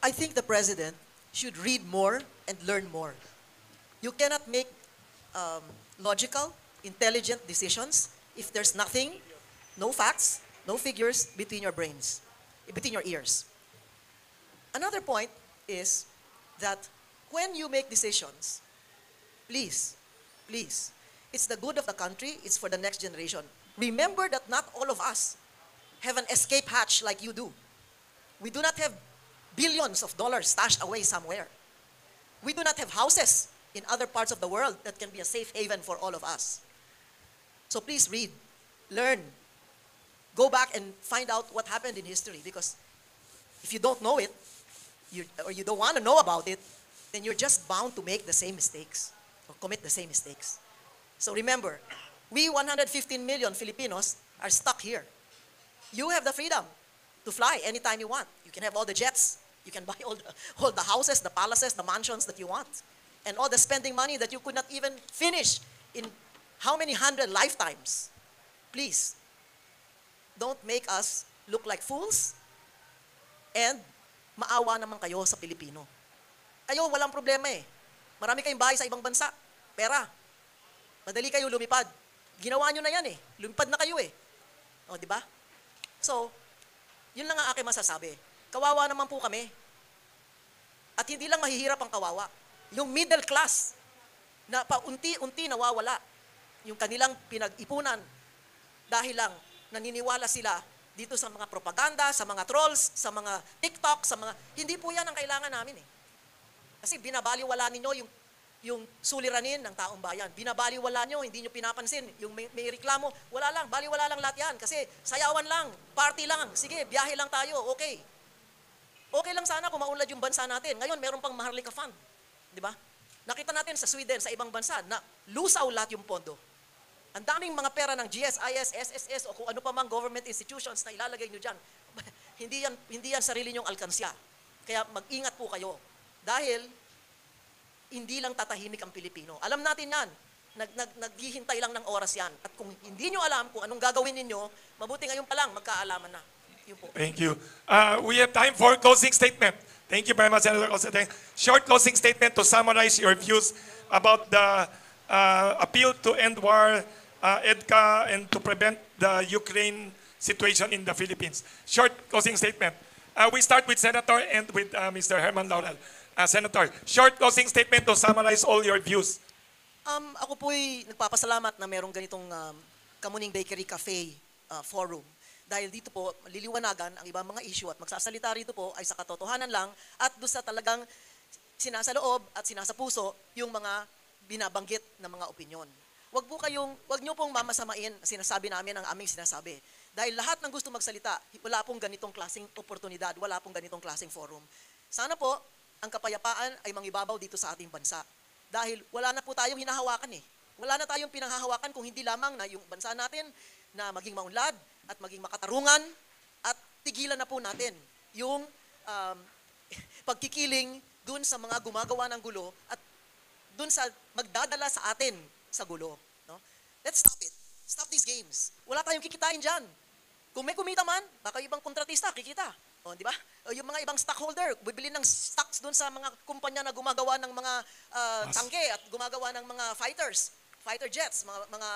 I think the president should read more and learn more. You cannot make logical, intelligent decisions if there's nothing, no facts, no figures between your brains, between your ears. Another point is that when you make decisions, please, please, it's the good of the country, it's for the next generation. Remember that not all of us have an escape hatch like you do. We do not have billions of dollars stashed away somewhere. We do not have houses in other parts of the world that can be a safe haven for all of us. So please read, learn, go back and find out what happened in history, because if you don't know it, or you don't want to know about it, then you're just bound to make the same mistakes or commit the same mistakes. So remember, we 115 million Filipinos are stuck here. You have the freedom to fly anytime you want. You can have all the jets. You can buy all the houses, the palaces, the mansions that you want. And all the spending money that you could not even finish in how many 100 lifetimes. Please, don't make us look like fools, and maawa naman kayo sa Pilipino. Kayo, walang problema eh. Marami kayong bahay sa ibang bansa. Pera. Madali kayo lumipad. Ginawa nyo na yan eh. Lumipad na kayo eh. O, di ba? So, yun lang ang aking masasabi. Kawawa naman po kami. At hindi lang mahihirap ang kawawa. Yung middle class, na paunti-unti nawawala. Yung kanilang pinag-ipunan dahil lang naniniwala sila dito sa mga propaganda, sa mga trolls, sa mga TikTok, sa mga... Hindi po yan ang kailangan namin eh. Kasi binabaliwala ninyo yung suliranin ng taong bayan. Binabaliwala nyo, hindi nyo pinapansin. Yung may reklamo, wala lang, baliwala lang lahat yan. Kasi sayawan lang, party lang, sige, biyahe lang tayo, okay. Okay lang sana kung maunlad yung bansa natin. Ngayon, meron pang Maharlika Fund. Di ba? Nakita natin sa Sweden, sa ibang bansa, na lusaw lahat yung pondo. Ang daming mga pera ng GSIS, SSS, o kung ano pa mang government institutions na ilalagay nyo dyan. Hindi yan sarili nyong alkansya. Kaya mag-ingat po kayo. Dahil, hindi lang tatahimik ang Pilipino. Alam natin yan. Naghihintay lang ng oras yan. At kung hindi nyo alam kung anong gagawin ninyo, mabuti ngayon pa lang, magkaalaman na. Yun po. Thank you. We have time for closing statement. Thank you very much, Senator Cosenteng. Short closing statement to summarize your views about the appeal to end war, EDCA, and to prevent the Ukraine situation in the Philippines. Short closing statement. We start with Senator and with Mr. Herman Laurel. Senator, short closing statement to summarize all your views. Ako po'y nagpapasalamat na merong ganitong Kamuning Bakery Cafe forum. Dahil dito po, liliwanagan ang ibang mga issue at magsasalita rito po ay sa katotohanan lang at doon sa talagang sinasaloob at sinasapuso yung mga binabanggit na mga opinyon. Wag niyo pong mamasamain sinasabi namin ang aming sinasabi. Dahil lahat ng gusto magsalita, wala pong ganitong klaseng oportunidad, wala pong ganitong klaseng forum. Sana po, ang kapayapaan ay mangibabaw dito sa ating bansa. Dahil wala na po tayong hinahawakan eh. Wala na tayong pinanghahawakan kung hindi lamang na yung bansa natin na maging maunlad at maging makatarungan at tigilan na po natin yung pagkikiling dun sa mga gumagawa ng gulo at dun sa magdadala sa atin sa gulo. No? Let's stop it. Stop these games. Wala tayong kikitain dyan. Kung may kumita man, baka ibang kontratista, kikita. O, di ba? O, yung mga ibang stockholder, bibili ng stocks dun sa mga kumpanya na gumagawa ng mga tangke at gumagawa ng mga fighter jets, mga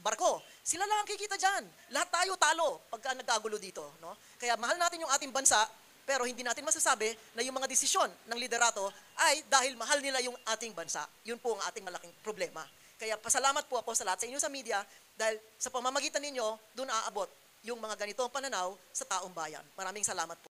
barko. Sila lang ang kikita dyan. Lahat tayo talo pagka nagkagulo dito. No? Kaya mahal natin yung ating bansa, pero hindi natin masasabi na yung mga desisyon ng liderato ay dahil mahal nila yung ating bansa. Yun po ang ating malaking problema. Kaya pasalamat po ako sa lahat sa inyo sa media dahil sa pamamagitan ninyo, doon aabot yung mga ganitong pananaw sa taong bayan. Maraming salamat po.